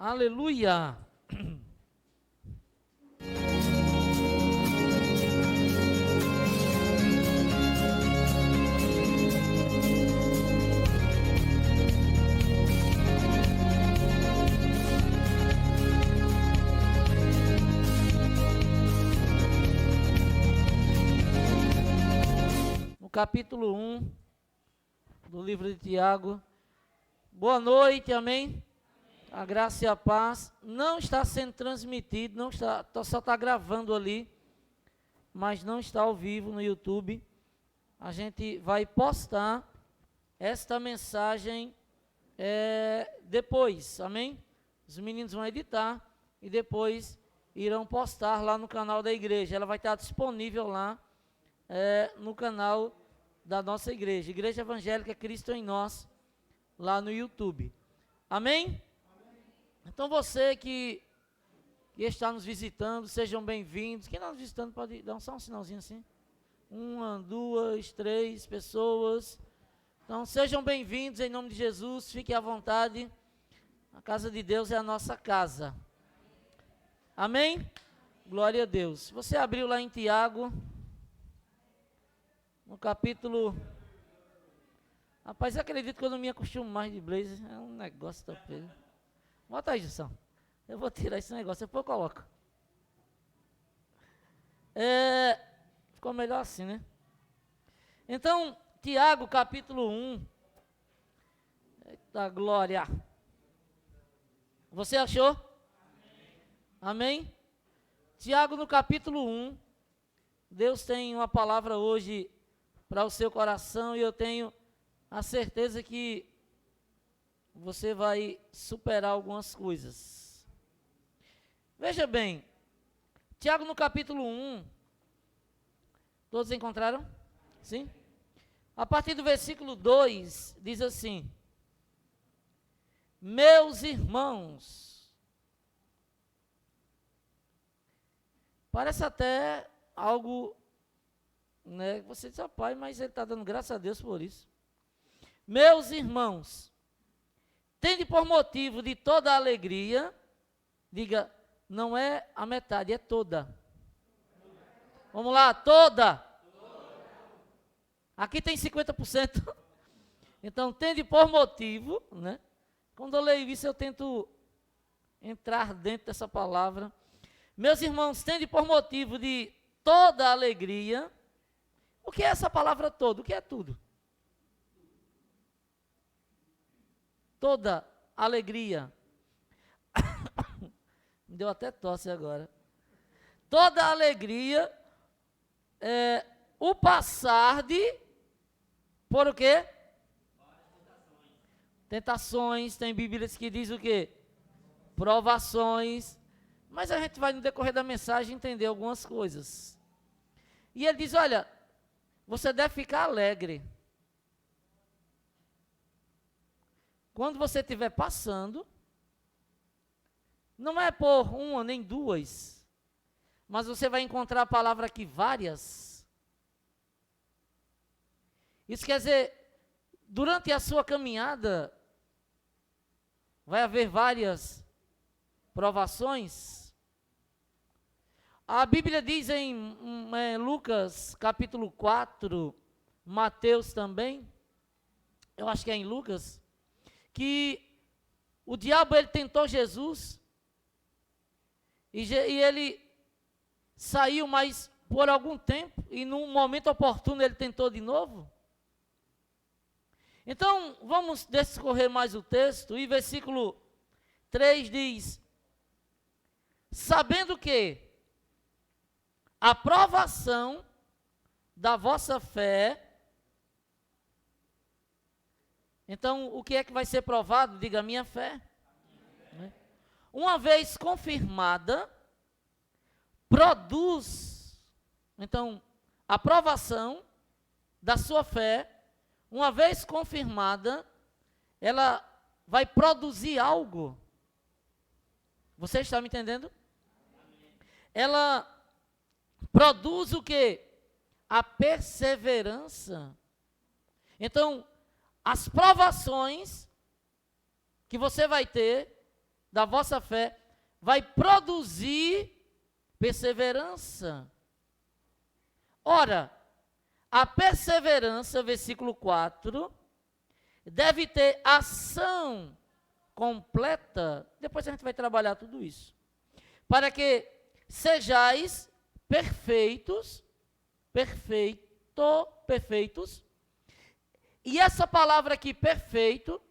Aleluia! No capítulo 1 do livro de Tiago. Boa noite, amém? A graça e a paz. Não está sendo transmitido, não está, só está gravando ali, mas não está ao vivo no YouTube. A gente vai postar esta mensagem depois, amém? Os meninos vão editar e depois irão postar lá no canal da igreja. Ela vai estar disponível lá no canal da nossa igreja, Igreja Evangélica Cristo em Nós, lá no YouTube. Amém? Então você que está nos visitando, sejam bem-vindos. Quem está nos visitando pode dar só um sinalzinho assim. 1, 2, 3 pessoas. Então sejam bem-vindos em nome de Jesus, fiquem à vontade. A casa de Deus é a nossa casa. Amém? Glória a Deus. Você abriu lá em Tiago, no capítulo... Rapaz, eu acredito que eu não me acostumo mais de blazer. É um negócio top. Bota aí, Gilson. Eu vou tirar esse negócio, depois eu coloco. Ficou melhor assim, né? Então, Tiago, capítulo 1. Eita glória. Você achou? Amém? Tiago, no capítulo 1. Deus tem uma palavra hoje para o seu coração e eu tenho a certeza que você vai superar algumas coisas. Veja bem, Tiago no capítulo 1, todos encontraram? Sim? A partir do versículo 2, diz assim: meus irmãos. Parece até algo, né? Você diz, pai, mas ele está dando graças a Deus por isso. Meus irmãos, tende por motivo de toda a alegria, diga, não é a metade, é toda. Vamos lá, toda. Aqui tem 50%. Então, tende por motivo, né? Quando eu leio isso, eu tento entrar dentro dessa palavra. Meus irmãos, tende por motivo de toda a alegria. O que é essa palavra toda? O que é tudo? Toda alegria. Me deu até tosse agora. Toda alegria o passar de por o quê? Tentações. Tem Bíblias que diz o quê? Provações. Mas a gente vai no decorrer da mensagem entender algumas coisas. E ele diz, olha, você deve ficar alegre. Quando você estiver passando, não é por uma nem duas, mas você vai encontrar a palavra aqui várias. Isso quer dizer, durante a sua caminhada, vai haver várias provações. A Bíblia diz em Lucas capítulo 4, Mateus também, eu acho que é em Lucas, que o diabo ele tentou Jesus e ele saiu, mas por algum tempo, e num momento oportuno ele tentou de novo. Então, vamos discorrer mais o texto, e versículo 3 diz, sabendo que a provação da vossa fé. Então, o que é que vai ser provado? Diga, minha fé. Uma vez confirmada, produz. Então, a provação da sua fé, uma vez confirmada, ela vai produzir algo. Você está me entendendo? Ela produz o quê? A perseverança. Então, as provações que você vai ter, da vossa fé vai produzir perseverança. Ora, a perseverança, versículo 4, deve ter ação completa. Depois a gente vai trabalhar tudo isso. Para que sejais perfeitos, perfeitos. E essa palavra aqui, perfeito,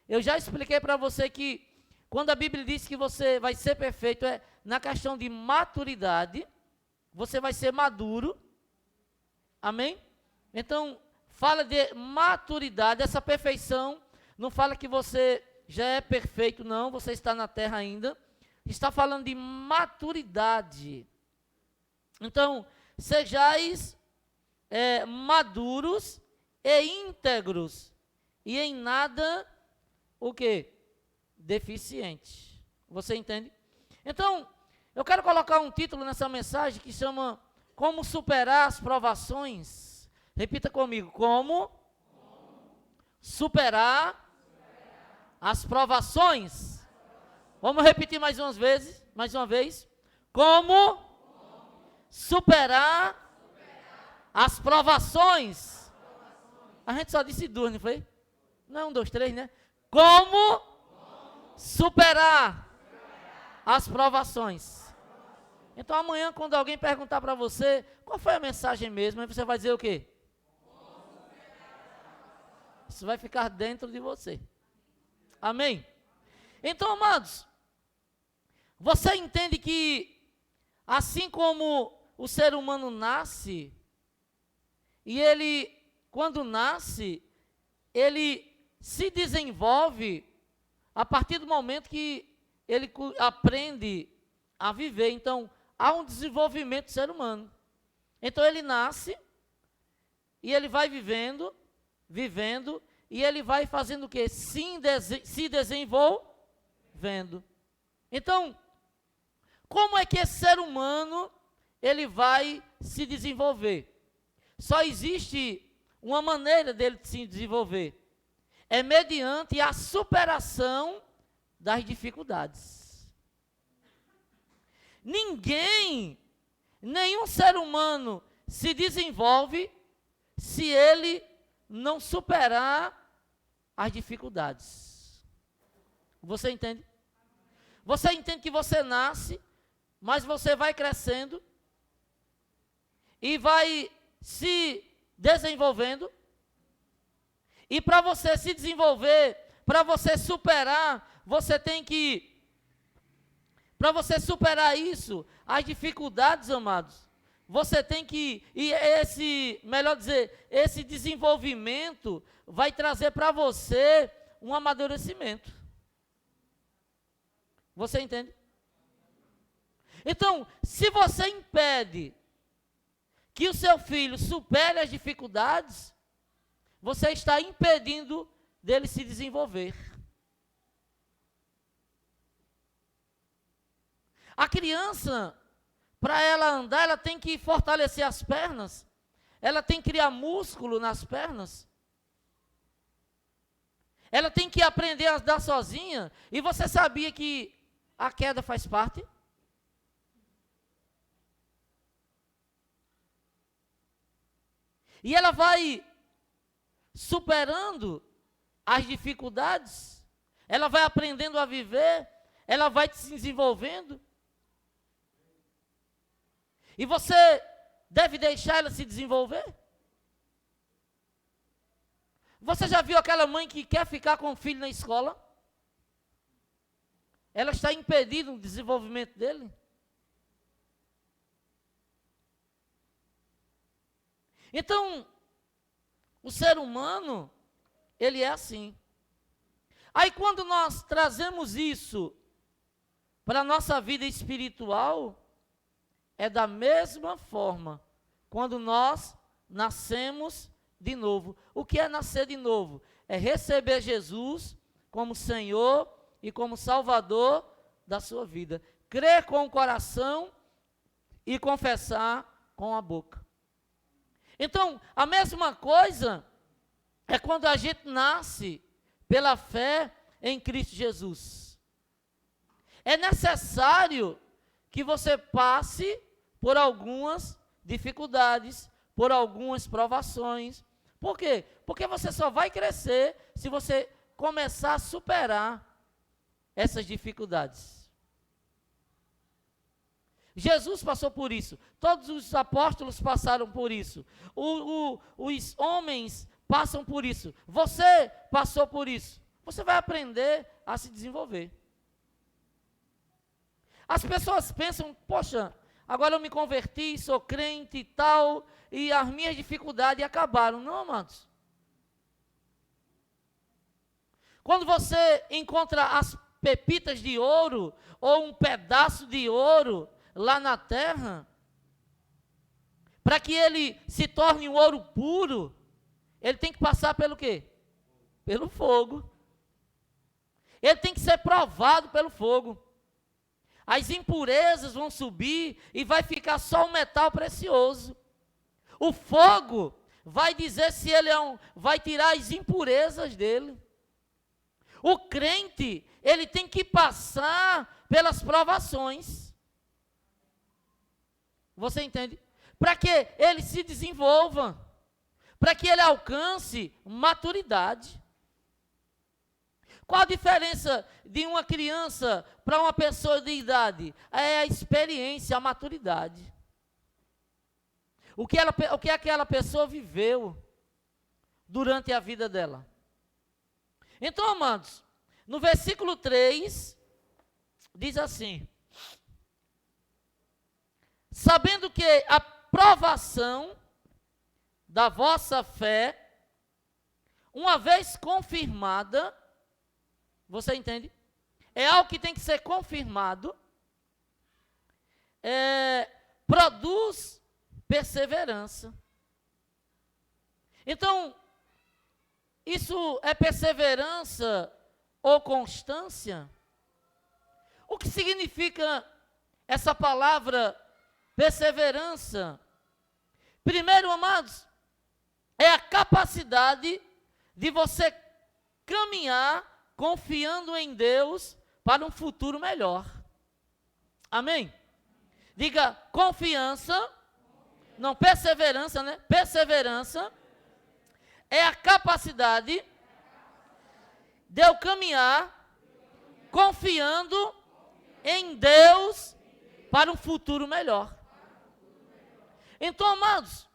eu já expliquei para você que quando a Bíblia diz que você vai ser perfeito, é na questão de maturidade, você vai ser maduro, amém? Então, fala de maturidade, essa perfeição, não fala que você já é perfeito, não, você está na terra ainda, está falando de maturidade. Então, sejais maduros e íntegros, e em nada, o quê? Deficiente. Você entende? Então, eu quero colocar um título nessa mensagem que chama Como Superar as Provações. Repita comigo, como superar as provações. Vamos repetir mais uma vez. Como superar as provações. A gente só disse duas, não foi? Não, 1, 2, 3, né? Como superar as provações. Então amanhã, quando alguém perguntar para você, qual foi a mensagem mesmo, aí você vai dizer o quê? Isso vai ficar dentro de você. Amém? Então, amados, você entende que, assim como o ser humano nasce, e ele, quando nasce, ele se desenvolve a partir do momento que ele aprende a viver. Então, há um desenvolvimento do ser humano. Então, ele nasce, e ele vai vivendo, e ele vai fazendo o quê? Se desenvolvendo. Então, como é que esse ser humano, ele vai se desenvolver? Só existe uma maneira dele se desenvolver. É mediante a superação das dificuldades. Nenhum ser humano se desenvolve se ele não superar as dificuldades. Você entende? Você entende que você nasce, mas você vai crescendo e vai se desenvolvendo. E para você se desenvolver, para você superar, você tem que, para você superar isso, as dificuldades, amados, você tem que, e esse desenvolvimento vai trazer para você um amadurecimento. Você entende? Então, se você impede que o seu filho supere as dificuldades, você está impedindo dele se desenvolver. A criança, para ela andar, ela tem que fortalecer as pernas, ela tem que criar músculo nas pernas, ela tem que aprender a andar sozinha. E você sabia que a queda faz parte? E ela vai superando as dificuldades, ela vai aprendendo a viver, ela vai se desenvolvendo. E você deve deixar ela se desenvolver? Você já viu aquela mãe que quer ficar com o filho na escola? Ela está impedindo o desenvolvimento dele? Então, o ser humano, ele é assim. Aí quando nós trazemos isso para a nossa vida espiritual, é da mesma forma, quando nós nascemos de novo. O que é nascer de novo? É receber Jesus como Senhor e como Salvador da sua vida. Crer com o coração e confessar com a boca. Então, a mesma coisa é quando a gente nasce pela fé em Cristo Jesus. é necessário que você passe por algumas dificuldades, por algumas provações. Por quê? Porque você só vai crescer se você começar a superar essas dificuldades. Jesus passou por isso, todos os apóstolos passaram por isso, os homens passam por isso, você passou por isso. Você vai aprender a se desenvolver. As pessoas pensam, poxa, agora eu me converti, sou crente e tal, e as minhas dificuldades acabaram. Não, amados. Quando você encontra as pepitas de ouro, ou um pedaço de ouro lá na terra, para que ele se torne um ouro puro, ele tem que passar pelo quê? Pelo fogo. Ele tem que ser provado pelo fogo. As impurezas vão subir e vai ficar só um metal precioso. O fogo vai dizer se ele vai tirar as impurezas dele. O crente, ele tem que passar pelas provações. Você entende? Para que ele se desenvolva, para que ele alcance maturidade. Qual a diferença de uma criança para uma pessoa de idade? É a experiência, a maturidade. O que aquela pessoa viveu durante a vida dela. Então, amados, no versículo 3, diz assim: sabendo que a provação da vossa fé, uma vez confirmada, você entende? É algo que tem que ser confirmado, produz perseverança. Então, isso é perseverança ou constância? O que significa essa palavra perseverança? Primeiro, amados, é a capacidade de você caminhar confiando em Deus para um futuro melhor. Amém? Diga confiança, não, perseverança, né? Perseverança é a capacidade de eu caminhar confiando em Deus para um futuro melhor. Então, amados,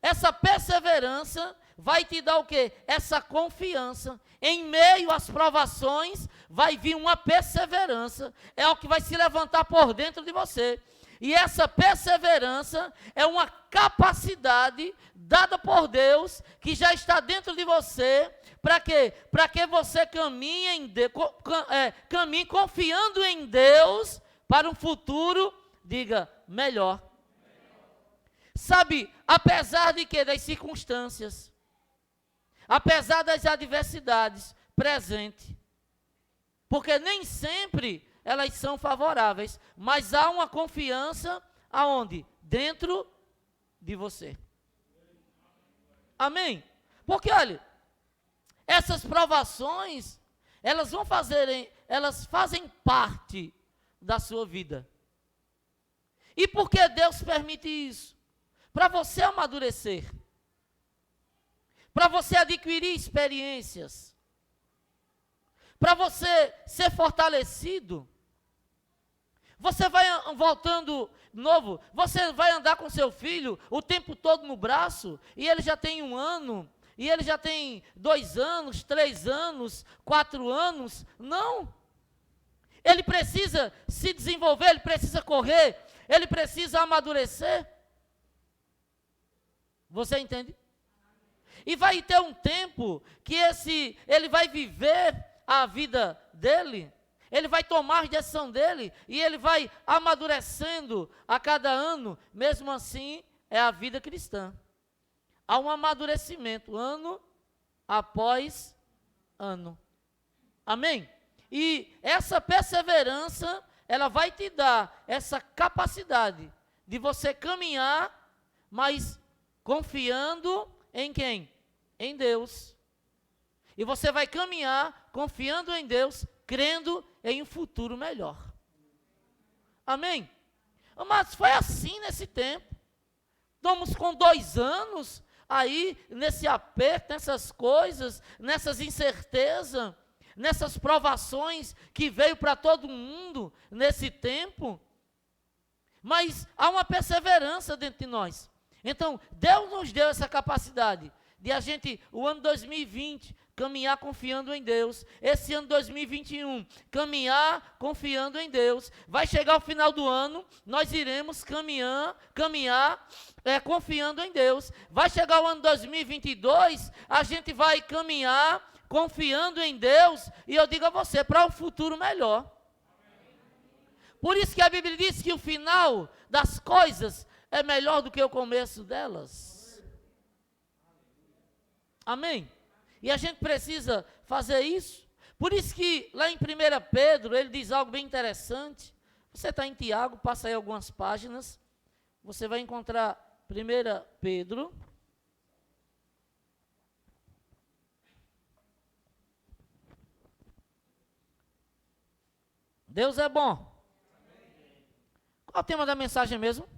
essa perseverança vai te dar o quê? Essa confiança. Em meio às provações, vai vir uma perseverança. É o que vai se levantar por dentro de você. E essa perseverança é uma capacidade dada por Deus, que já está dentro de você. Para quê? Para que você caminhe confiando em Deus para um futuro, diga, melhor. Sabe, apesar de que das circunstâncias, apesar das adversidades presentes, porque nem sempre elas são favoráveis, mas há uma confiança aonde? Dentro de você. Amém? Porque olha, essas provações, elas fazem parte da sua vida. E por que Deus permite isso? Para você amadurecer, para você adquirir experiências, para você ser fortalecido. Você vai voltando novo, você vai andar com seu filho o tempo todo no braço, e ele já tem 1 ano, e ele já tem 2 anos, 3 anos, 4 anos. Não. Ele precisa se desenvolver, ele precisa correr, ele precisa amadurecer. Você entende? E vai ter um tempo que ele vai viver a vida dele, ele vai tomar a direção dele, e ele vai amadurecendo a cada ano. Mesmo assim, é a vida cristã. Há um amadurecimento, ano após ano. Amém? E essa perseverança, ela vai te dar essa capacidade de você caminhar, mas confiando em quem? Em Deus. E você vai caminhar confiando em Deus crendo em um futuro melhor. Amém? Mas foi assim nesse tempo. Estamos com 2 anos aí, nesse aperto, nessas coisas, nessas incertezas, nessas provações que veio para todo mundo nesse tempo. Mas há uma perseverança dentro de nós. Então, Deus nos deu essa capacidade de a gente, o ano 2020, caminhar confiando em Deus. Esse ano 2021, caminhar confiando em Deus. Vai chegar o final do ano, nós iremos caminhar confiando em Deus. Vai chegar o ano 2022, a gente vai caminhar confiando em Deus. E eu digo a você, para um futuro melhor. Por isso que a Bíblia diz que o final das coisas é melhor do que o começo delas. Amém? E a gente precisa fazer isso. Por isso que lá em 1 Pedro, ele diz algo bem interessante. Você está em Tiago, passa aí algumas páginas. Você vai encontrar 1 Pedro. Deus é bom. Qual o tema da mensagem mesmo?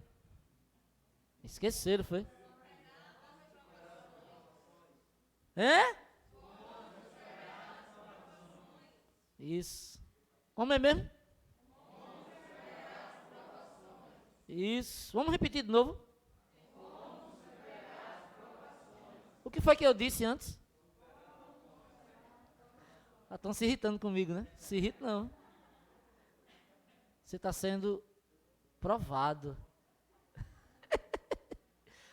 Esqueceram, foi? É? Isso. Como é mesmo? Isso. Vamos repetir de novo? O que foi que eu disse antes? Estão se irritando comigo, né? Se irrita não. Você está sendo provado.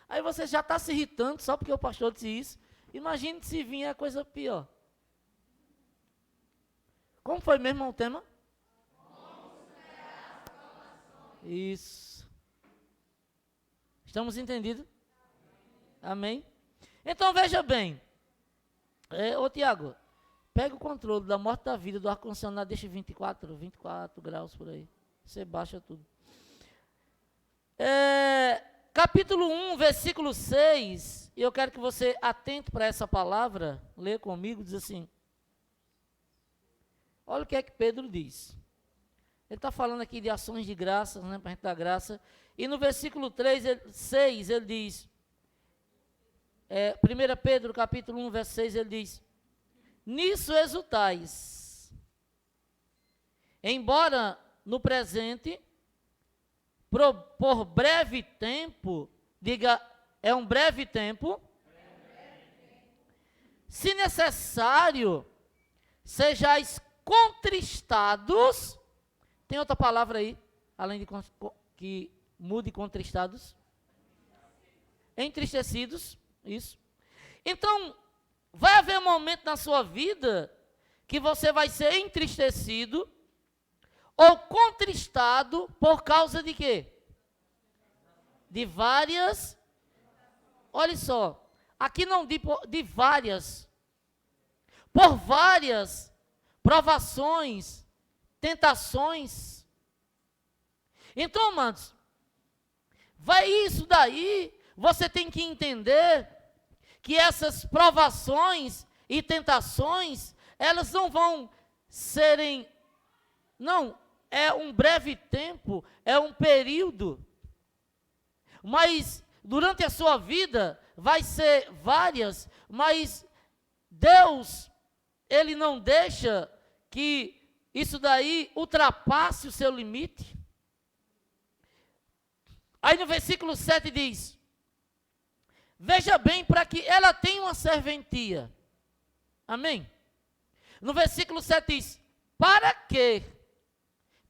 Aí você já está se irritando só porque o pastor disse isso. Imagine se vinha a coisa pior. Como foi mesmo o tema? Isso. Estamos entendidos? Amém? Então veja bem. Ô Tiago, pega o controle da morte da vida do ar-condicionado, deixa 24 graus por aí. Você baixa tudo. Capítulo 1, versículo 6, e eu quero que você atente para essa palavra, lê comigo, diz assim, olha o que é que Pedro diz. Ele está falando aqui de ações de graças, né, para a gente dar graça, e no versículo 6, ele diz, 1 Pedro, capítulo 1, verso 6, ele diz, nisso exultais, embora no presente, por breve tempo, diga, é um breve tempo, se necessário, sejais contristados, tem outra palavra aí, além de que mude contristados, entristecidos, isso. Então, vai haver um momento na sua vida, que você vai ser entristecido, ou contristado por causa de quê? De várias, olha só, aqui não de várias, por várias provações, tentações. Então, amados, vai isso daí, você tem que entender que essas provações e tentações, elas não vão serem, não, é um breve tempo, é um período, mas durante a sua vida vai ser várias, mas Deus, Ele não deixa que isso daí ultrapasse o seu limite. Aí no versículo 7 diz, veja bem para que ela tenha uma serventia, amém? No versículo 7 diz, para que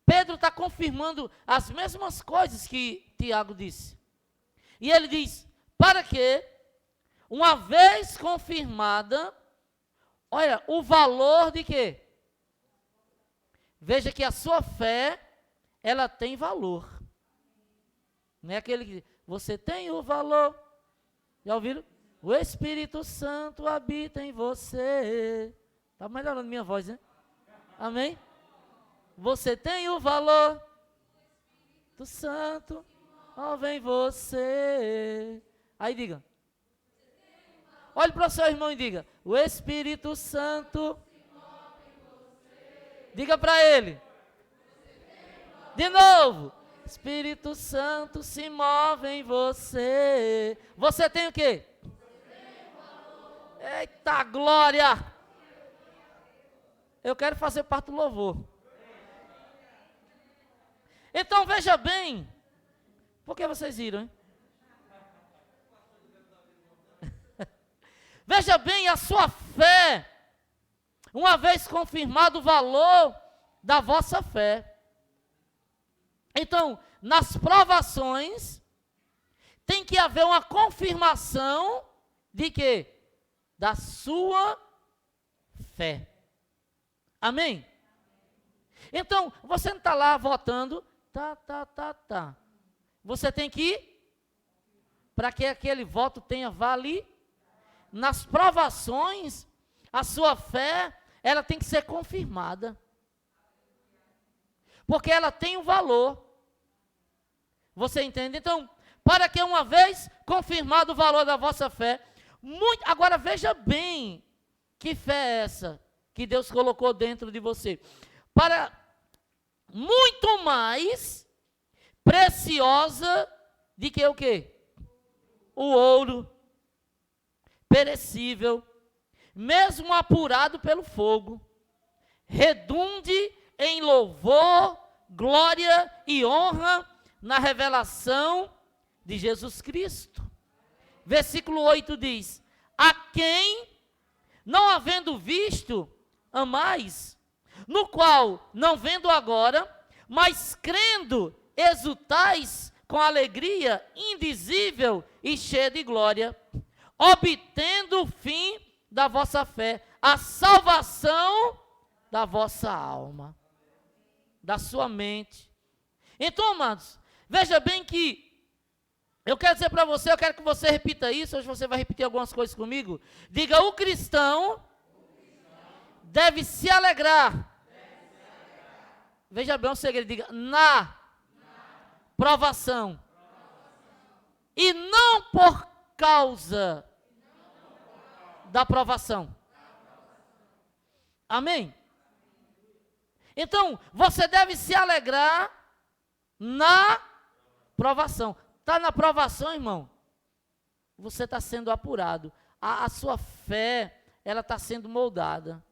Pedro está confirmando as mesmas coisas que Tiago disse. E ele diz, para que, uma vez confirmada, olha, o valor de quê? Veja que a sua fé, ela tem valor. Não é aquele que você tem o valor. Já ouviram? O Espírito Santo habita em você. Está melhorando minha voz, né? Amém? Você tem o valor do Santo, ó, vem você. Aí diga. Olhe para o seu irmão e diga, o Espírito Santo. Diga para ele. De novo. Espírito Santo se move em você. Você tem o quê? Eita glória! Eu quero fazer parte do louvor. Então veja bem. Por que vocês riram, hein? Veja bem, a sua fé, uma vez confirmado o valor da vossa fé. Então, nas provações, tem que haver uma confirmação de quê? Da sua fé. Amém? Então, você não está lá votando, tá. Você tem que ir para que aquele voto tenha validade. Nas provações, a sua fé, ela tem que ser confirmada. Porque ela tem um valor. Você entende? Então, para que uma vez confirmado o valor da vossa fé, agora veja bem, que fé é essa que Deus colocou dentro de você? Para muito mais preciosa de que o quê? O ouro perecível, mesmo apurado pelo fogo, redunde em louvor, glória e honra na revelação de Jesus Cristo. Versículo 8 diz: a quem, não havendo visto, amais, no qual, não vendo agora, mas crendo, exultais com alegria indizível e cheia de glória, obtendo o fim da vossa fé, a salvação da vossa alma, da sua mente. Então, amados, veja bem que eu quero dizer para você, eu quero que você repita isso, hoje você vai repetir algumas coisas comigo. Diga: o cristão deve se alegrar. Veja bem o segredo, diga: na provação. E não por causa da provação. Amém? Então, você deve se alegrar na provação. Está na provação, irmão? Você está sendo apurado. A sua fé, ela está sendo moldada.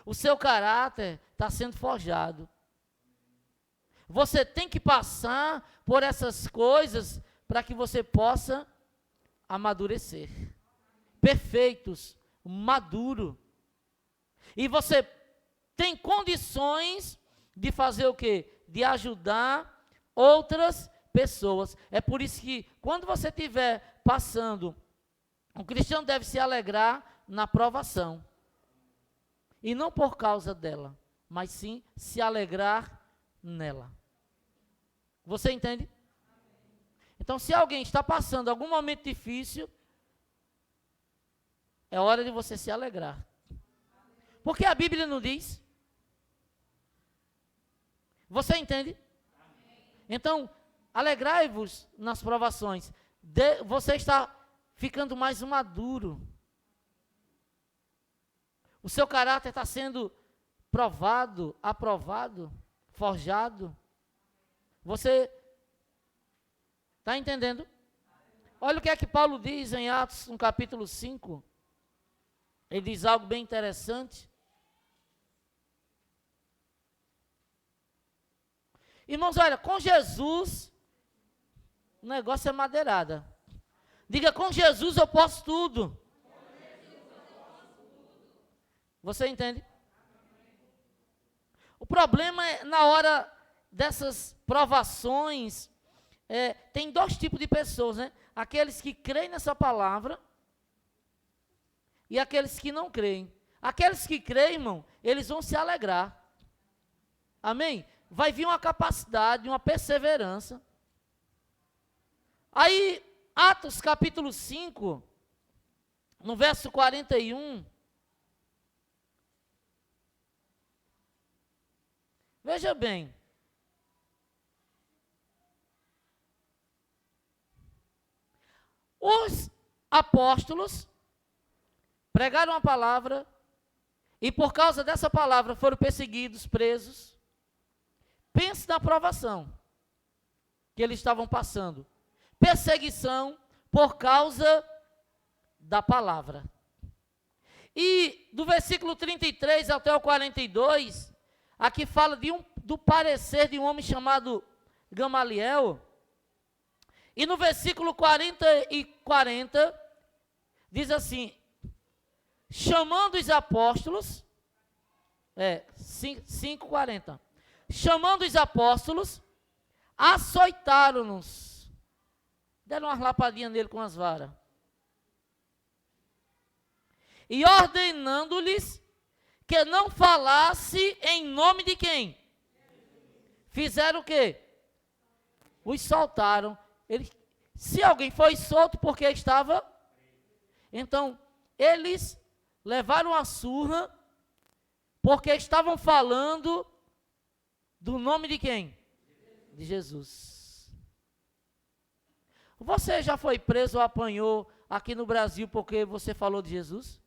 O seu caráter está sendo forjado. Você tem que passar por essas coisas para que você possa amadurecer. Perfeitos, maduro. E você tem condições de fazer o quê? De ajudar outras pessoas. É por isso que quando você estiver passando, um cristão deve se alegrar na provação. E não por causa dela, mas sim se alegrar nela. Você entende? Então, se alguém está passando algum momento difícil, é hora de você se alegrar. Porque a Bíblia não diz. Você entende? Então, alegrai-vos nas provações. Você está ficando mais maduro. O seu caráter está sendo provado, aprovado, forjado. Você está entendendo? Olha o que é que Paulo diz em Atos, no capítulo 5. Ele diz algo bem interessante. Irmãos, olha, com Jesus, o negócio é madeirada. Diga: com Jesus eu posso tudo. Você entende? O problema é, na hora dessas provações, tem dois tipos de pessoas, né? Aqueles que creem nessa palavra e aqueles que não creem. Aqueles que creem, irmão, eles vão se alegrar. Amém? Vai vir uma capacidade, uma perseverança. Aí, Atos capítulo 5, no verso 41. Veja bem. Os apóstolos pregaram a palavra e por causa dessa palavra foram perseguidos, presos. Pense na provação que eles estavam passando. Perseguição por causa da palavra. E do versículo 33 até o 42, aqui fala do parecer de um homem chamado Gamaliel. E no versículo 40 e 40, diz assim: chamando os apóstolos, 5:40, chamando os apóstolos, açoitaram-nos, deram umas lapadinhas nele com as varas, e ordenando-lhes que não falasse em nome de quem? Fizeram o quê? Os soltaram. Se alguém foi solto porque estava, então eles levaram a surra porque estavam falando do nome de quem? De Jesus. Você já foi preso ou apanhou aqui no Brasil porque você falou de Jesus?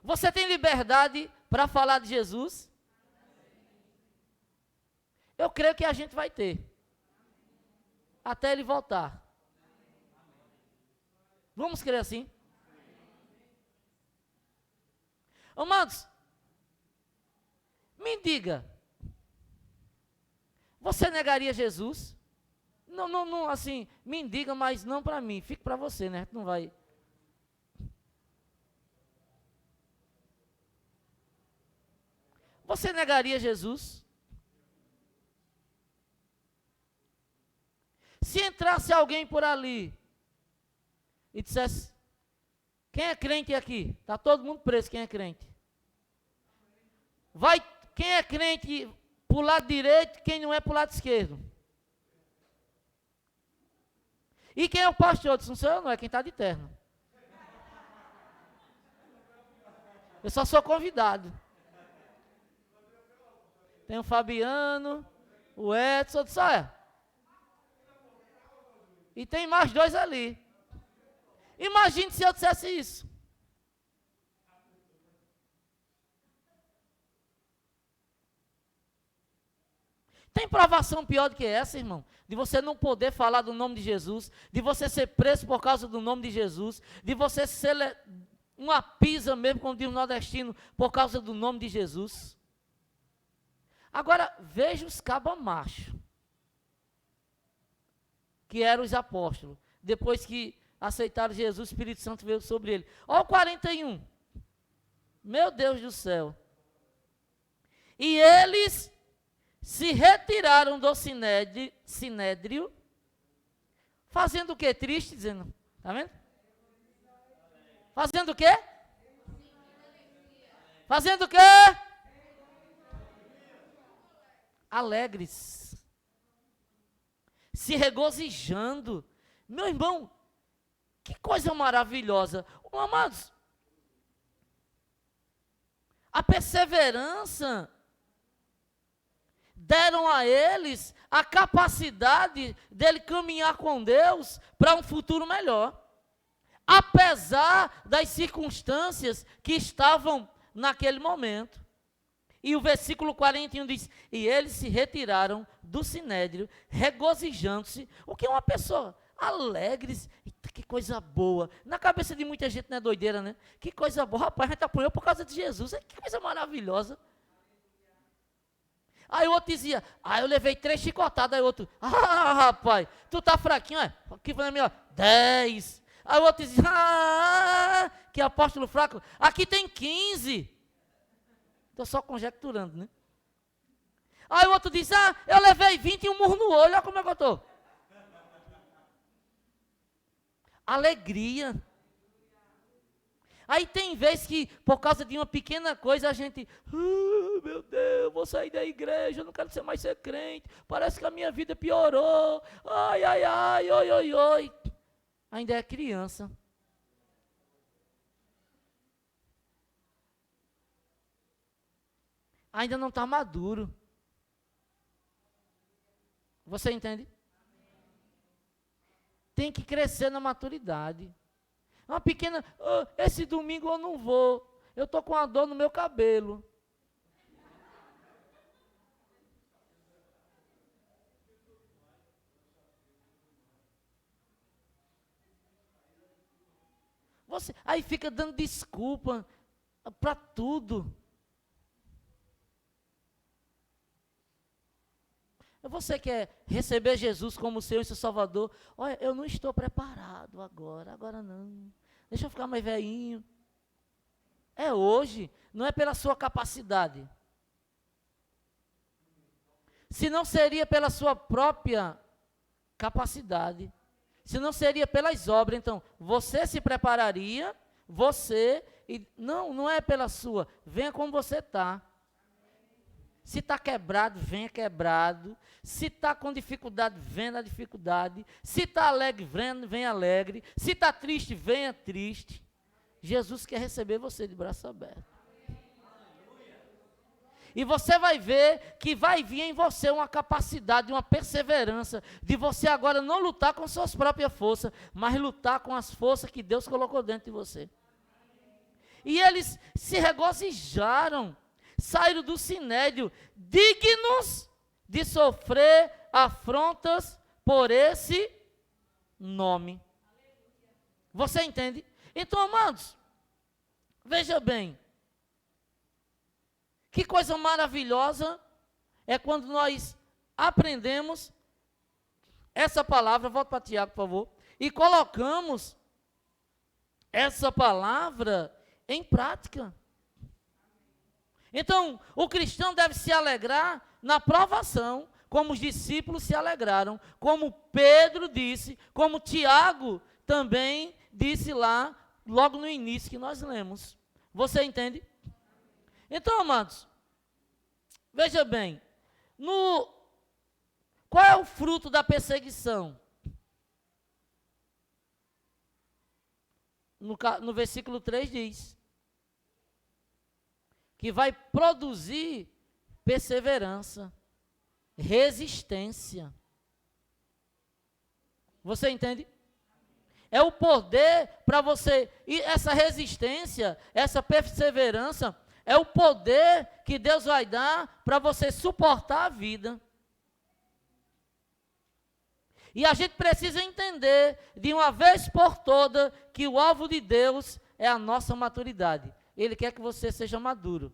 Você tem liberdade para falar de Jesus? Eu creio que a gente vai ter. Até ele voltar. Vamos crer assim? Amados, me diga. Você negaria Jesus? Não, assim, me diga, mas não para mim. Fique para você, né? Não vai. Você negaria Jesus? Se entrasse alguém por ali e dissesse: quem é crente aqui? Está todo mundo preso, quem é crente? Quem é crente para o lado direito, quem não é para o lado esquerdo? E quem é o pastor? Eu disse: não sou eu, não, é quem está de terno. Eu só sou convidado. Tem o Fabiano, o Edson, eu disse: olha. E tem mais dois ali. Imagine se eu dissesse isso. Tem provação pior do que essa, irmão? De você não poder falar do nome de Jesus, de você ser preso por causa do nome de Jesus, de você ser uma pisa mesmo, como diz o nordestino, por causa do nome de Jesus. Agora, veja os cabas machos, que eram os apóstolos. Depois que aceitaram Jesus, o Espírito Santo veio sobre ele. Olha o 41. Meu Deus do céu. E eles se retiraram do sinédrio, fazendo o quê? Triste, dizendo. Está vendo? Fazendo o quê? Fazendo o quê? Alegres. Se regozijando. Meu irmão, que coisa maravilhosa. Amados, a perseverança deram a eles a capacidade dele caminhar com Deus para um futuro melhor. Apesar das circunstâncias que estavam naquele momento. E o versículo 41 diz: e eles se retiraram do sinédrio, regozijando-se. O que é uma pessoa? Alegres. Eita, que coisa boa. Na cabeça de muita gente não é doideira, né? Que coisa boa. Rapaz, a gente apanhou por causa de Jesus. Que coisa maravilhosa. Aí o outro dizia: eu levei 3 chicotadas. Aí o outro: rapaz, tu tá fraquinho, é? Aqui foi na minha, 10. Aí o outro dizia: que apóstolo fraco. Aqui tem 15. Estou só conjecturando, né? Aí o outro diz: eu levei 20 e um murro no olho, olha como é que eu estou. Alegria. Aí tem vezes que, por causa de uma pequena coisa, a gente: meu Deus, vou sair da igreja, eu não quero mais ser crente, parece que a minha vida piorou, ai, oi, oi, oi. Ainda é criança. Ainda não está maduro. Você entende? tem que crescer na maturidade. Uma pequena, esse domingo eu não vou, eu estou com uma dor no meu cabelo. Você, aí fica dando desculpa para tudo. Você quer receber Jesus como Senhor e seu Salvador? Olha, eu não estou preparado agora não. Deixa eu ficar mais velhinho. É hoje, não é pela sua capacidade. Se não seria pela sua própria capacidade, se não seria pelas obras, então, você se prepararia, não é pela sua, venha como você está. Se está quebrado, venha quebrado. Se está com dificuldade, venha na dificuldade. Se está alegre, venha alegre. Se está triste, venha triste. Jesus quer receber você de braço aberto. E você vai ver que vai vir em você uma capacidade, uma perseverança, de você agora não lutar com suas próprias forças, mas lutar com as forças que Deus colocou dentro de você. E eles se regozijaram, saíram do sinédrio, dignos de sofrer afrontas por esse nome. Você entende? Então, amados, veja bem, que coisa maravilhosa é quando nós aprendemos essa palavra, volta para Tiago, por favor, e colocamos essa palavra em prática. Então, o cristão deve se alegrar na provação, como os discípulos se alegraram, como Pedro disse, como Tiago também disse lá, logo no início que nós lemos. Você entende? Então, amados, veja bem, qual é o fruto da perseguição? No versículo 3 diz que vai produzir perseverança, resistência. Você entende? É o poder para você, e essa resistência, essa perseverança, é o poder que Deus vai dar para você suportar a vida. E a gente precisa entender, de uma vez por toda, que o alvo de Deus é a nossa maturidade. Ele quer que você seja maduro.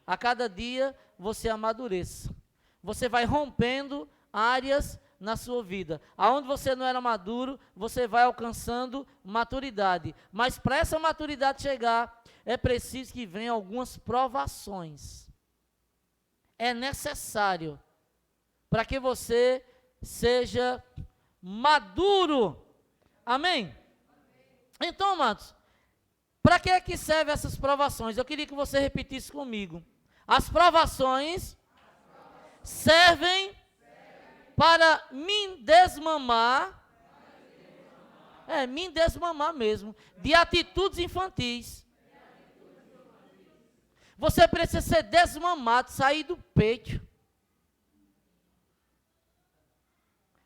A cada dia você amadureça. Você vai rompendo áreas na sua vida. Aonde você não era maduro, você vai alcançando maturidade. Mas para essa maturidade chegar, é preciso que venham algumas provações. É necessário para que você seja maduro. Amém? Então, amados, para que é que servem essas provações? Eu queria que você repetisse comigo. As provações servem para me desmamar, me desmamar mesmo, de atitudes infantis. Você precisa ser desmamado, sair do peito.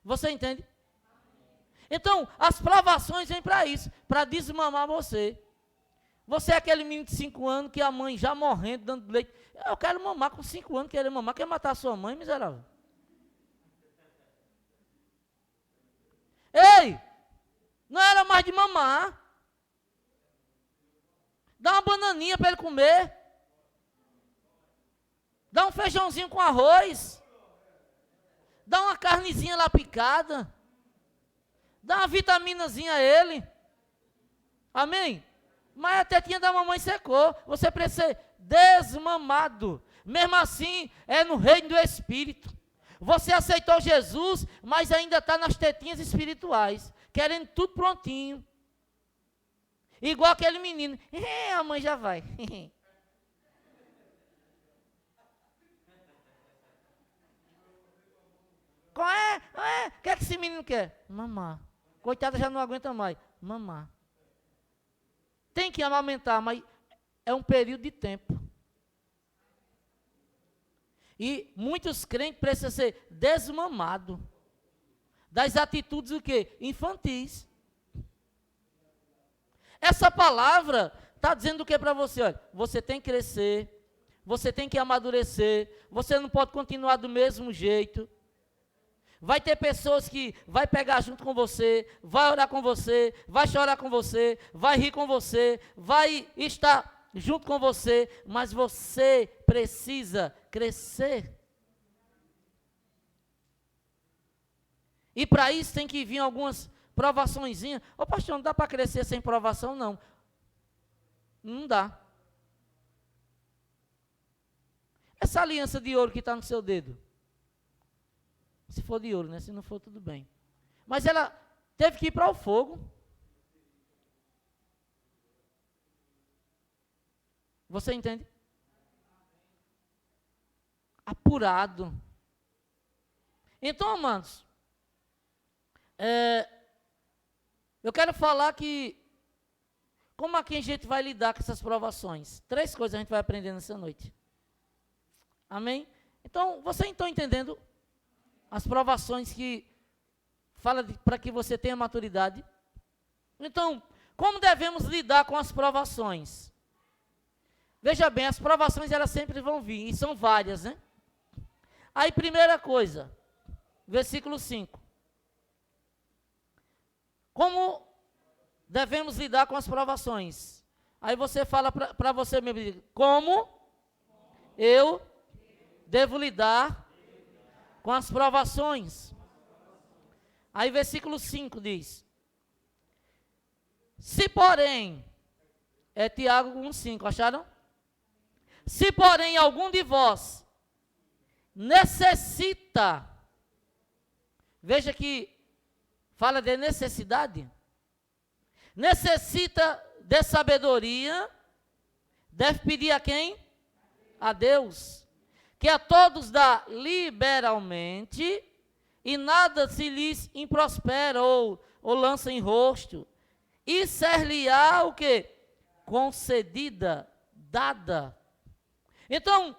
Você entende? Então, as provações vêm para isso, para desmamar você. Você é aquele menino de 5 anos que a mãe já morrendo, dando leite. Eu quero mamar com 5 anos, querer mamar, quer matar a sua mãe, miserável. Ei, não era mais de mamar. Dá uma bananinha para ele comer. Dá um feijãozinho com arroz. Dá uma carnezinha lá picada. Dá uma vitaminazinha a ele. Amém? Mas a tetinha da mamãe secou. Você precisa ser desmamado. Mesmo assim, é no reino do Espírito. Você aceitou Jesus, mas ainda está nas tetinhas espirituais. Querendo tudo prontinho. Igual aquele menino. A mãe já vai. Qual é? O que é que esse menino quer? Mamar. Coitada, já não aguenta mais. Mamar. Tem que amamentar, mas é um período de tempo. E muitos crentes precisam ser desmamados. das atitudes o quê? Infantis. Essa palavra está dizendo o que para você? Olha, você tem que crescer, você tem que amadurecer, você não pode continuar do mesmo jeito. Vai ter pessoas que vai pegar junto com você, vai orar com você, vai chorar com você, vai rir com você, vai estar junto com você, mas você precisa crescer. E para isso tem que vir algumas provaçõezinhas. Ô pastor, não dá para crescer sem provação, não. Não dá. Essa aliança de ouro que está no seu dedo. Se for de ouro, né? Se não for, tudo bem. Mas ela teve que ir para o fogo. Você entende? Apurado. Então, amados, eu quero falar que como aqui a gente vai lidar com essas provações. 3 coisas a gente vai aprender nessa noite. Amém? Então, você está entendendo as provações que fala para que você tenha maturidade? Então, como devemos lidar com as provações? Veja bem, as provações elas sempre vão vir, e são várias, né? Aí, primeira coisa, versículo 5. Como devemos lidar com as provações? Aí você fala para você mesmo, como eu devo lidar com as provações? Aí versículo 5 diz, se porém, é Tiago 1,5, acharam? Se porém algum de vós necessita, veja que fala de necessidade, necessita de sabedoria, deve pedir a quem? A Deus, que a todos dá liberalmente, e nada se lhes improspera ou lança em rosto, e ser-lhe-á o quê? Concedida, dada. Então,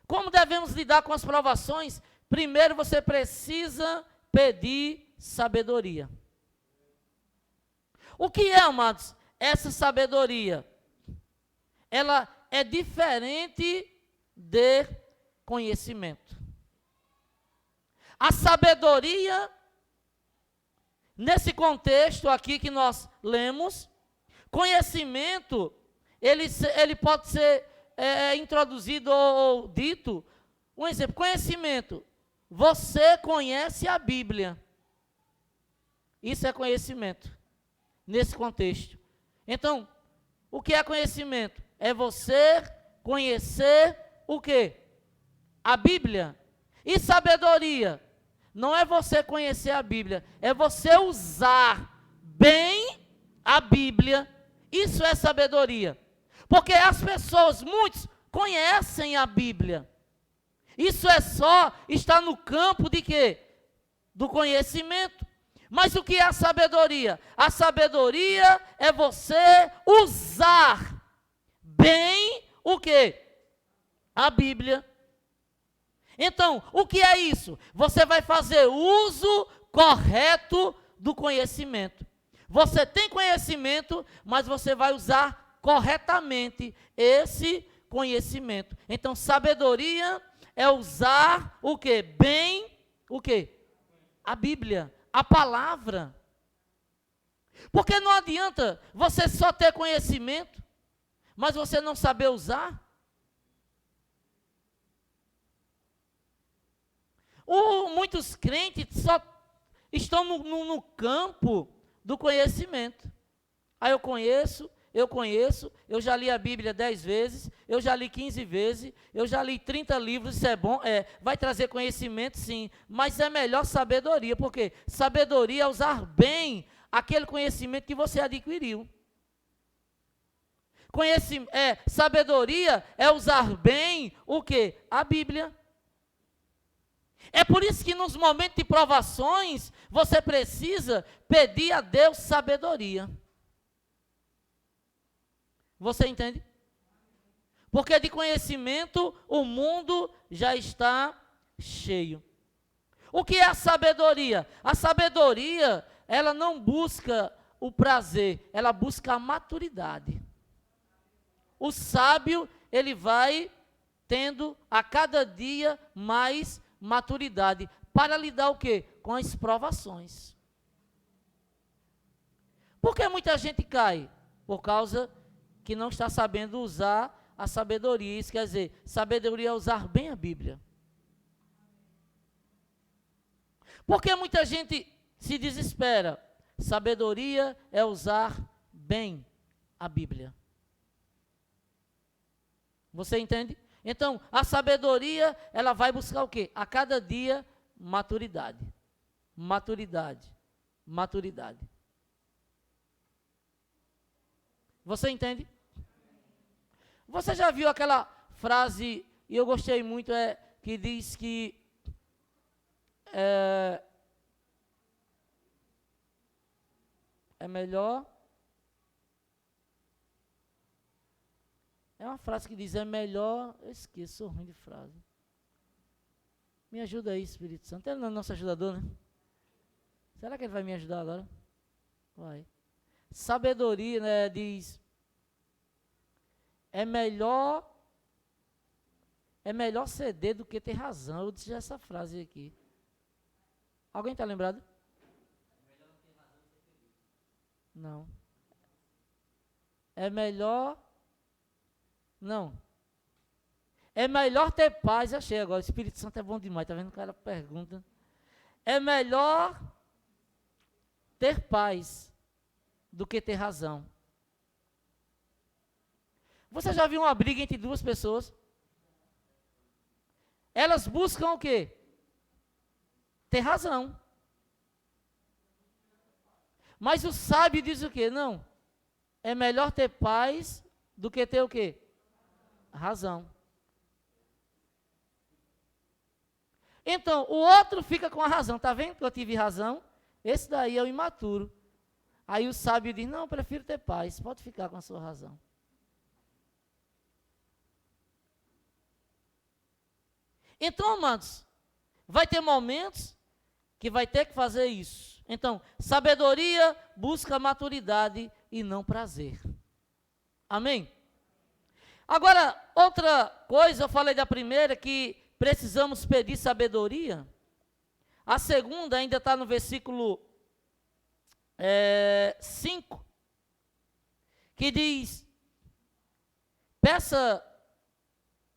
como devemos lidar com as provações? Primeiro você precisa pedir sabedoria. O que é, amados, essa sabedoria? Ela é diferente de conhecimento. A sabedoria, nesse contexto aqui que nós lemos, conhecimento, ele pode ser introduzido ou dito, um exemplo, conhecimento, você conhece a Bíblia, isso é conhecimento, nesse contexto. Então, o que é conhecimento? É você conhecer o quê? A Bíblia. E sabedoria? Não é você conhecer a Bíblia, é você usar bem a Bíblia. Isso é sabedoria. Porque as pessoas, muitos, conhecem a Bíblia. Isso é só estar no campo de quê? Do conhecimento. Mas o que é a sabedoria? A sabedoria é você usar bem o quê? A Bíblia. Então, o que é isso? Você vai fazer uso correto do conhecimento. Você tem conhecimento, mas você vai usar corretamente esse conhecimento. Então, sabedoria é usar o quê? Bem, o quê? A Bíblia, a palavra. Porque não adianta você só ter conhecimento, mas você não saber usar. Muitos crentes só estão no campo do conhecimento. Eu conheço, eu já li a Bíblia 10 vezes, eu já li 15 vezes, eu já li 30 livros, isso é bom, vai trazer conhecimento sim, mas é melhor sabedoria, porque sabedoria é usar bem aquele conhecimento que você adquiriu. Sabedoria é usar bem o quê? A Bíblia. É por isso que nos momentos de provações, você precisa pedir a Deus sabedoria. Você entende? Porque de conhecimento o mundo já está cheio. O que é a sabedoria? A sabedoria, ela não busca o prazer, ela busca a maturidade. O sábio, ele vai tendo a cada dia mais maturidade para lidar o quê? Com as provações. Por que muita gente cai? Por causa que não está sabendo usar a sabedoria. Isso quer dizer, sabedoria é usar bem a Bíblia. Por que muita gente se desespera? Sabedoria é usar bem a Bíblia. Você entende? Então, a sabedoria, ela vai buscar o quê? A cada dia, maturidade. Maturidade. Maturidade. Você entende? Você já viu aquela frase, e eu gostei muito, que diz que é melhor. É uma frase que diz, é melhor. Eu esqueço, sou ruim de frase. Me ajuda aí, Espírito Santo. Ele não é nosso ajudador, né? Será que ele vai me ajudar agora? Vai. Sabedoria, né, diz, é melhor ceder do que ter razão. Eu disse essa frase aqui. Alguém está lembrado? Não. É melhor... Não. É melhor ter paz, achei agora. O Espírito Santo é bom demais, tá vendo? O cara pergunta. É melhor ter paz do que ter razão. Você já viu uma briga entre duas pessoas? Elas buscam o quê? Ter razão. Mas o sábio diz o quê? Não. É melhor ter paz do que ter o quê? Razão. Então, o outro fica com a razão. Está vendo que eu tive razão? Esse daí é o imaturo. Aí o sábio diz, não, eu prefiro ter paz. Pode ficar com a sua razão. Então, amados, vai ter momentos que vai ter que fazer isso. Então, sabedoria busca maturidade e não prazer. Amém? Agora, outra coisa, eu falei da primeira, que precisamos pedir sabedoria. A segunda ainda está no versículo 5, que diz, peça,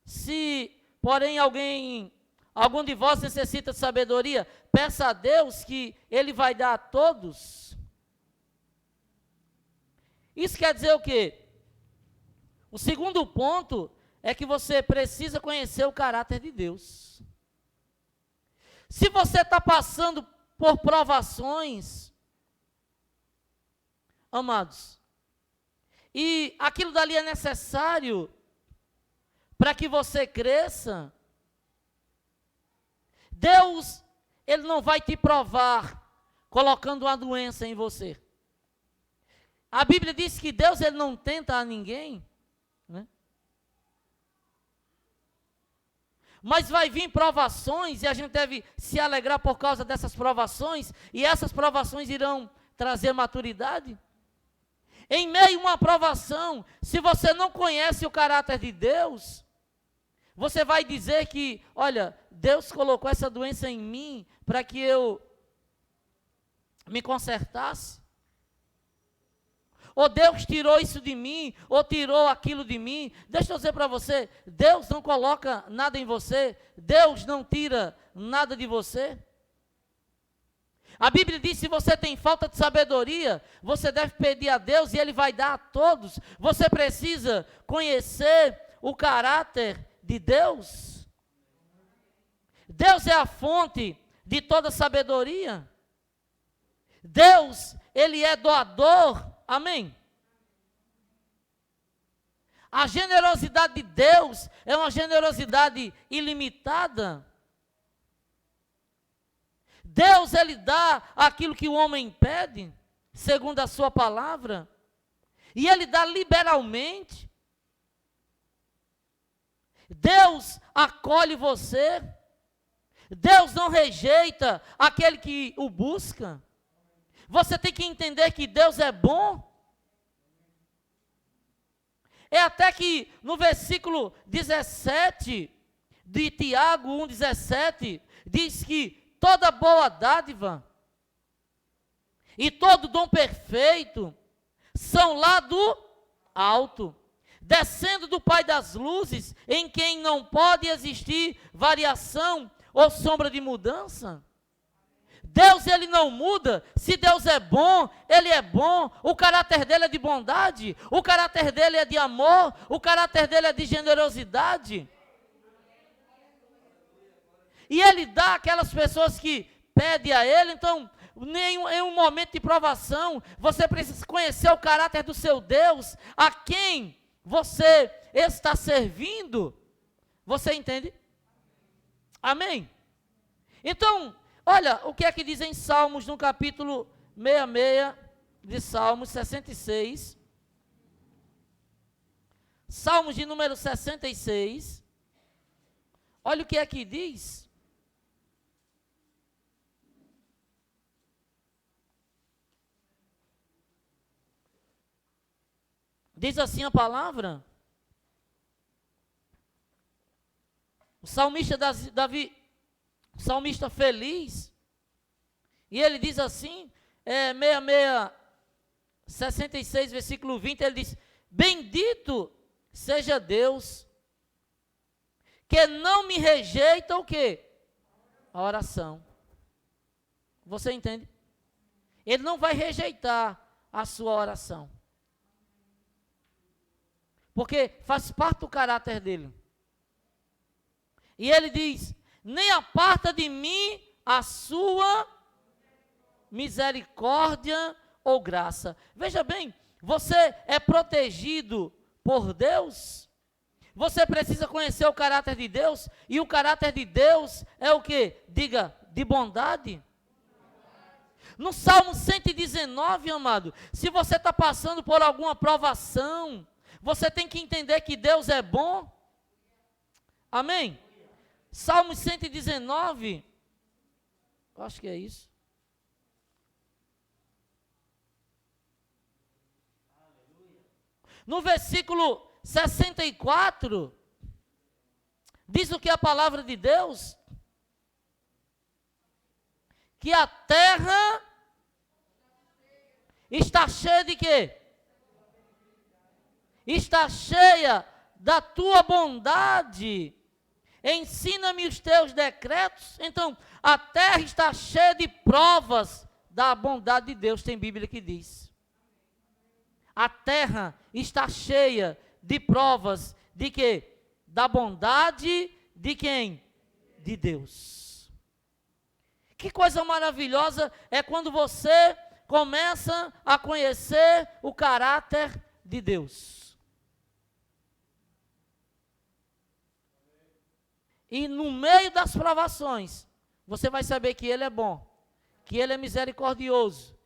se porém algum de vós necessita de sabedoria, peça a Deus que Ele vai dar a todos. Isso quer dizer o quê? O segundo ponto é que você precisa conhecer o caráter de Deus. Se você está passando por provações, amados, e aquilo dali é necessário para que você cresça, Deus, Ele não vai te provar colocando uma doença em você. A Bíblia diz que Deus, Ele não tenta a ninguém, né? Mas vai vir provações e a gente deve se alegrar por causa dessas provações, e essas provações irão trazer maturidade. Em meio a uma provação, se você não conhece o caráter de Deus, você vai dizer que, olha, Deus colocou essa doença em mim para que eu me consertasse. Ou Deus tirou isso de mim, ou tirou aquilo de mim. Deixa eu dizer para você, Deus não coloca nada em você, Deus não tira nada de você. A Bíblia diz, se você tem falta de sabedoria, você deve pedir a Deus e Ele vai dar a todos. Você precisa conhecer o caráter de Deus. Deus é a fonte de toda sabedoria. Deus, Ele é doador. Amém? A generosidade de Deus é uma generosidade ilimitada. Deus, Ele dá aquilo que o homem pede, segundo a sua palavra, e Ele dá liberalmente. Deus acolhe você. Deus não rejeita aquele que o busca. Você tem que entender que Deus é bom. É até que no versículo 17 de Tiago 1,17, diz que toda boa dádiva e todo dom perfeito são lá do alto, descendo do Pai das luzes, em quem não pode existir variação ou sombra de mudança. Deus, ele não muda. Se Deus é bom, ele é bom. O caráter dele é de bondade, o caráter dele é de amor, o caráter dele é de generosidade. E ele dá aquelas pessoas que pedem a ele. Então, em um momento de provação, você precisa conhecer o caráter do seu Deus, a quem você está servindo. Você entende? Amém? Então, olha o que é que diz em Salmos, no capítulo 66 de Salmos 66. Salmos de número 66. Olha o que é que diz. Diz assim a palavra. O salmista Davi, o salmista feliz, e ele diz assim, 66, versículo 20, ele diz: bendito seja Deus, que não me rejeita o quê? A oração. Você entende? Ele não vai rejeitar a sua oração, porque faz parte do caráter dele. E ele diz: nem aparta de mim a sua misericórdia ou graça. Veja bem, você é protegido por Deus. Você precisa conhecer o caráter de Deus. E o caráter de Deus é o quê? Diga, de bondade. No Salmo 119, amado, se você está passando por alguma provação, você tem que entender que Deus é bom. Amém? Salmo 119, eu acho que é isso. No versículo 64, diz o que a palavra de Deus? Que a terra está cheia de quê? Está cheia da tua bondade. Ensina-me os teus decretos. Então, a terra está cheia de provas da bondade de Deus. Tem Bíblia que diz. A terra está cheia de provas de quê? Da bondade de quem? De Deus. Que coisa maravilhosa é quando você começa a conhecer o caráter de Deus. E no meio das provações, você vai saber que Ele é bom, que Ele é misericordioso,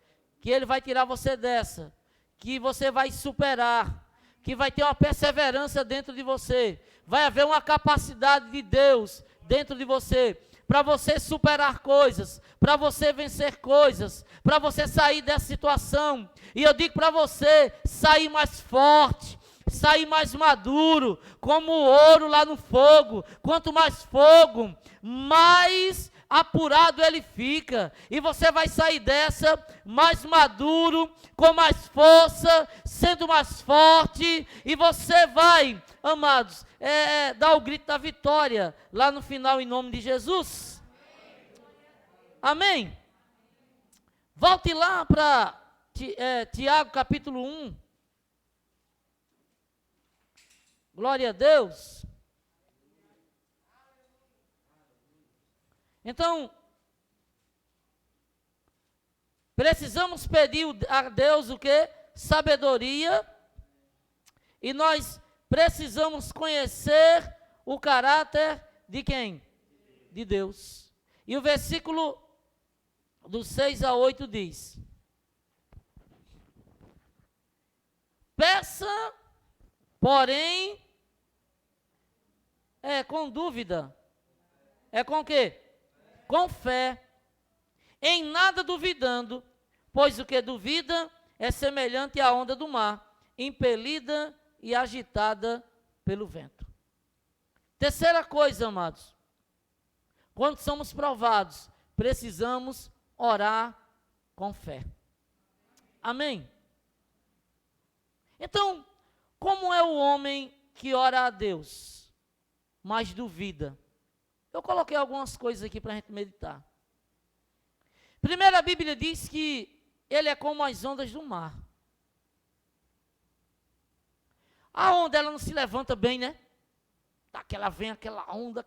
que Ele vai tirar você dessa, que você vai superar, que vai ter uma perseverança dentro de você, vai haver uma capacidade de Deus dentro de você, para você superar coisas, para você vencer coisas, para você sair dessa situação. E eu digo para você, sair mais forte, sair mais maduro, como o ouro lá no fogo. Quanto mais fogo, mais apurado ele fica, e você vai sair dessa mais maduro, com mais força, sendo mais forte, e você vai, amados, dar o grito da vitória, lá no final, em nome de Jesus. Amém? Volte lá para Tiago capítulo 1, glória a Deus. Então, precisamos pedir a Deus o quê? Sabedoria. E nós precisamos conhecer o caráter de quem? De Deus. E o versículo do 6 a 8 diz: peça, porém, com dúvida. É com o quê? com fé, em nada duvidando, pois o que duvida é semelhante à onda do mar, impelida e agitada pelo vento. Terceira coisa, amados, quando somos provados, precisamos orar com fé. Amém? Então, como é o homem que ora a Deus, mas duvida? Eu coloquei algumas coisas aqui para a gente meditar. Primeiro, a Bíblia diz que ele é como as ondas do mar. A onda, ela não se levanta bem, né? Vem aquela onda,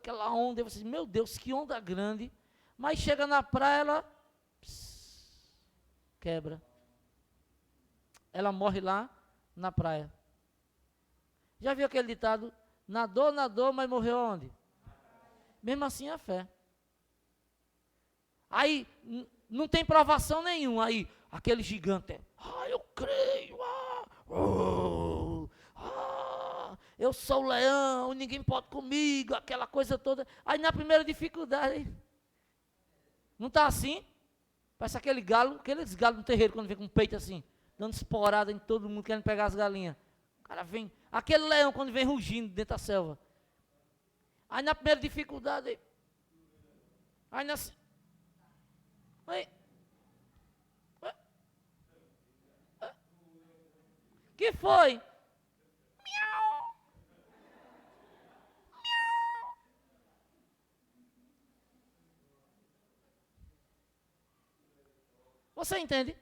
e você diz, meu Deus, que onda grande. Mas chega na praia, ela quebra. Ela morre lá na praia. Já viu aquele ditado? Nadou, mas morreu onde? Mesmo assim a fé. Aí, não tem provação nenhuma. Aí, aquele gigante, eu creio, eu sou o leão, ninguém pode comigo, aquela coisa toda. Aí na primeira dificuldade, não está assim? Parece aqueles galos no terreiro, quando vem com o peito assim, dando esporada em todo mundo, querendo pegar as galinhas. O cara vem, aquele leão quando vem rugindo dentro da selva. Aí na primeira dificuldade, que foi? Você entende?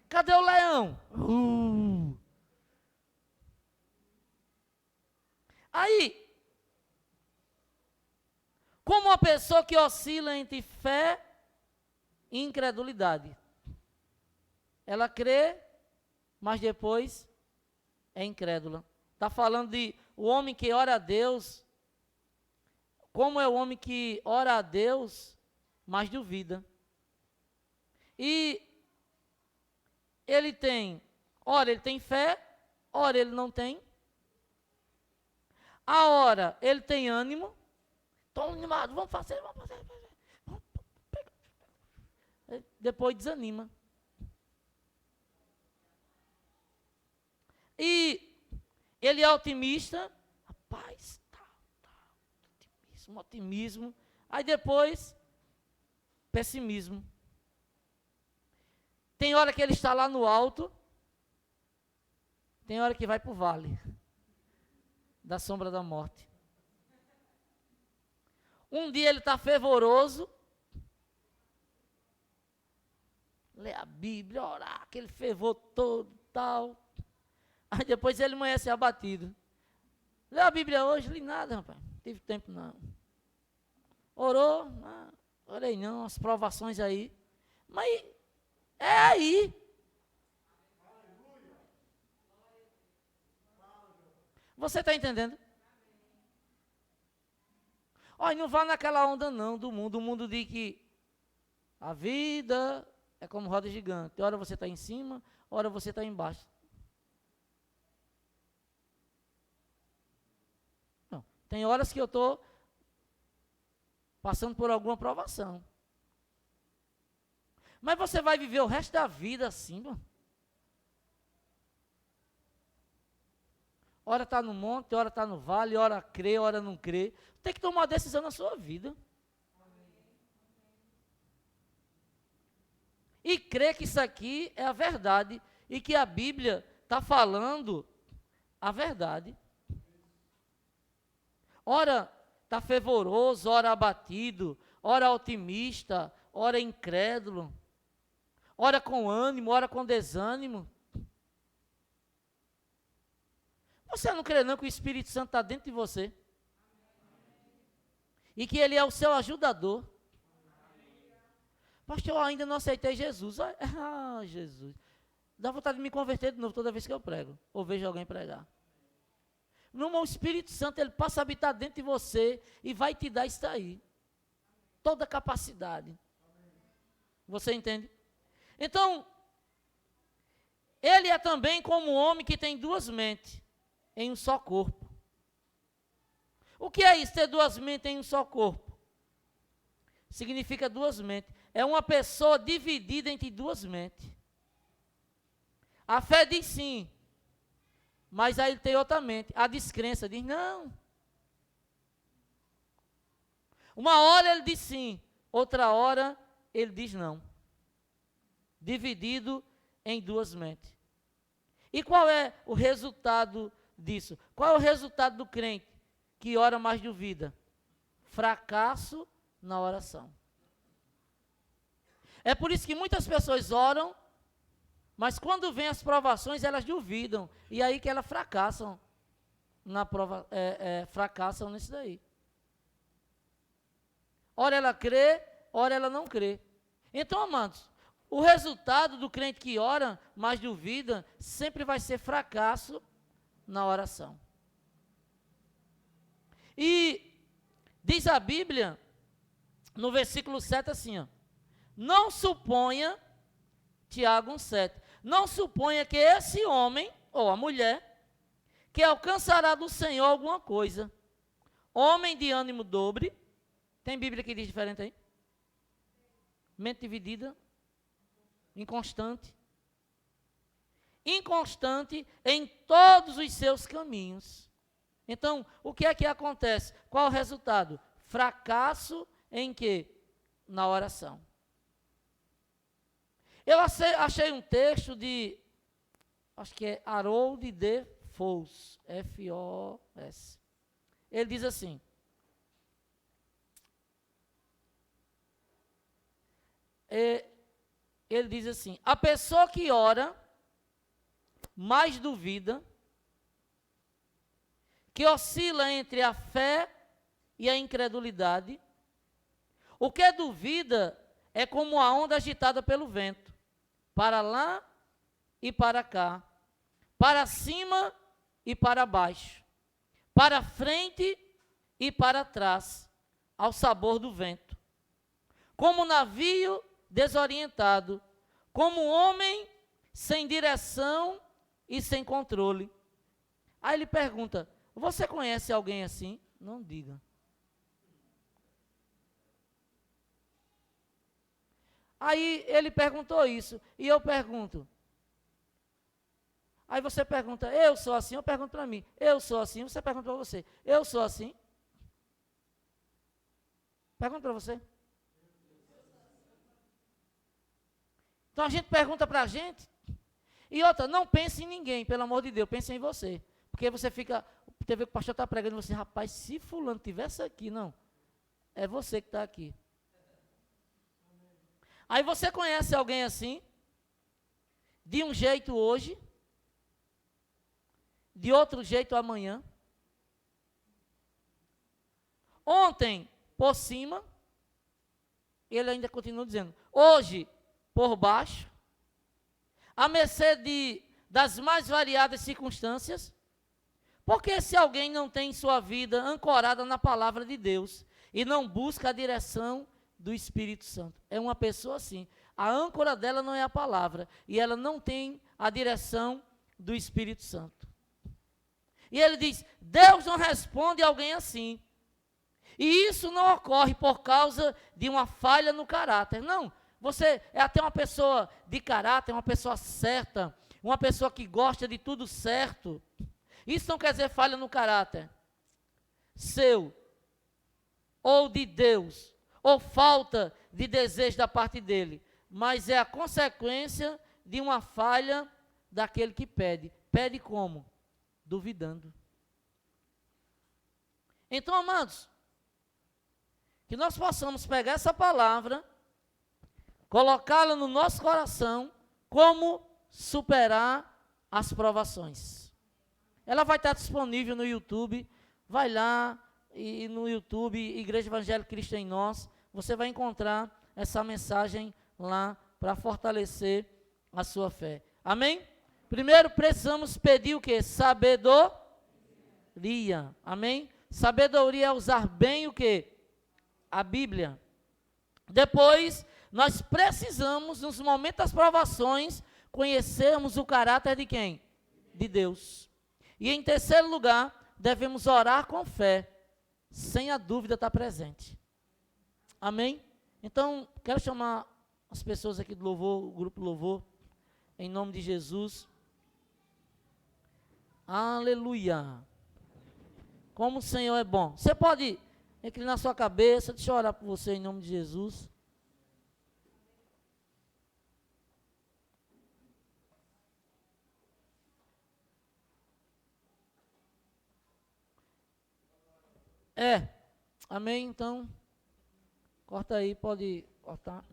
Cadê o leão? Aí, como uma pessoa que oscila entre fé e incredulidade. Ela crê, mas depois é incrédula. Está falando de o homem que ora a Deus. Como é o homem que ora a Deus, mas duvida. E ele tem, ora ele tem fé, ora ele não tem. A hora ele tem ânimo, estou animado, vamos fazer. Depois desanima. E ele é otimista, rapaz, otimismo. Aí depois, pessimismo. Tem hora que ele está lá no alto, tem hora que vai para o vale da sombra da morte. Um dia ele está fervoroso, lê a Bíblia, orar, aquele fervor todo, tal. Aí depois ele amanhece abatido. Lê a Bíblia hoje? Li nada, rapaz. Não tive tempo não. Orou? Não, orei não, as provações aí. Mas é aí. Você está entendendo? Olha, não vá naquela onda não do mundo. O mundo diz que a vida é como roda gigante. Ora você está em cima, ora você está embaixo. Não, tem horas que eu estou passando por alguma provação. Mas você vai viver o resto da vida assim, mano. Ora está no monte, ora está no vale, ora crê, ora não crê. Tem que tomar uma decisão na sua vida. E crer que isso aqui é a verdade. E que a Bíblia está falando a verdade. Ora está fervoroso, ora abatido, ora otimista, ora incrédulo. Ora com ânimo, ora com desânimo. Você não crê não que o Espírito Santo está dentro de você? E que Ele é o seu ajudador? Pastor, eu ainda não aceitei Jesus. Jesus. Dá vontade de me converter de novo toda vez que eu prego. Ou vejo alguém pregar. O Espírito Santo, ele passa a habitar dentro de você e vai te dar isso aí. Toda a capacidade. Você entende? Então, ele é também como um homem que tem duas mentes em um só corpo. O que é isso, ter duas mentes em um só corpo? significa duas mentes. É uma pessoa dividida entre duas mentes. A fé diz sim, mas aí ele tem outra mente. A descrença diz não. Uma hora ele diz sim, outra hora ele diz não. Dividido em duas mentes. E qual é o resultado disso? Qual é o resultado do crente que ora mais duvida? Fracasso na oração. É por isso que muitas pessoas oram, mas quando vêm as provações, elas duvidam. E aí que elas fracassam na prova, fracassam nisso daí. Ora ela crê, ora ela não crê. Então, amados, o resultado do crente que ora, mas duvida, sempre vai ser fracasso na oração. E diz a Bíblia, no versículo 7 assim, ó, não suponha, Tiago 1,7, não suponha que esse homem, ou a mulher, que alcançará do Senhor alguma coisa, homem de ânimo dobre, tem Bíblia que diz diferente aí? Mente dividida, inconstante em todos os seus caminhos. Então, o que é que acontece? Qual o resultado? Fracasso em quê? Na oração. Eu achei um texto de, acho que é Harold D. Foss, F-O-S. Ele diz assim, a pessoa que ora, mais duvida, que oscila entre a fé e a incredulidade, o que duvida é como a onda agitada pelo vento, para lá e para cá, para cima e para baixo, para frente e para trás, ao sabor do vento. Como um navio desorientado, como um homem sem direção e sem controle. Aí ele pergunta, você conhece alguém assim? Não diga. Aí ele perguntou isso, e eu pergunto. Aí você pergunta, eu sou assim? Eu pergunto para mim, eu sou assim? Você pergunta para você, eu sou assim? Pergunta para você. Então a gente pergunta para a gente. E outra, não pense em ninguém, pelo amor de Deus, pense em você. Porque você fica, você vê que o pastor está pregando e você, rapaz, se fulano tivesse aqui, não, é você que está aqui. Aí você conhece alguém assim, de um jeito hoje, de outro jeito amanhã. Ontem, por cima, ele ainda continua dizendo, hoje, por baixo, à mercê das mais variadas circunstâncias. Porque se alguém não tem sua vida ancorada na palavra de Deus e não busca a direção do Espírito Santo, é uma pessoa assim, a âncora dela não é a palavra e ela não tem a direção do Espírito Santo. E ele diz, Deus não responde a alguém assim. E isso não ocorre por causa de uma falha no caráter, não. Você é até uma pessoa de caráter, uma pessoa certa, uma pessoa que gosta de tudo certo. Isso não quer dizer falha no caráter seu, ou de Deus, ou falta de desejo da parte dele, mas é a consequência de uma falha daquele que pede. Pede como? Duvidando. Então, amados, que nós possamos pegar essa palavra, colocá-la no nosso coração, como superar as provações. Ela vai estar disponível no YouTube, vai lá e no YouTube, Igreja Evangélica Cristo em Nós, você vai encontrar essa mensagem lá para fortalecer a sua fé. Amém? Primeiro precisamos pedir o quê? Sabedoria. Amém? Sabedoria é usar bem o quê? A Bíblia. Depois, nós precisamos, nos momentos das provações, conhecermos o caráter de quem? De Deus. E em terceiro lugar, devemos orar com fé, sem a dúvida estar presente. Amém? Então, quero chamar as pessoas aqui do louvor, o grupo louvor, em nome de Jesus. Aleluia. Como o Senhor é bom. Você pode inclinar sua cabeça, deixa eu orar por você em nome de Jesus. Amém? Então, corta aí, pode cortar.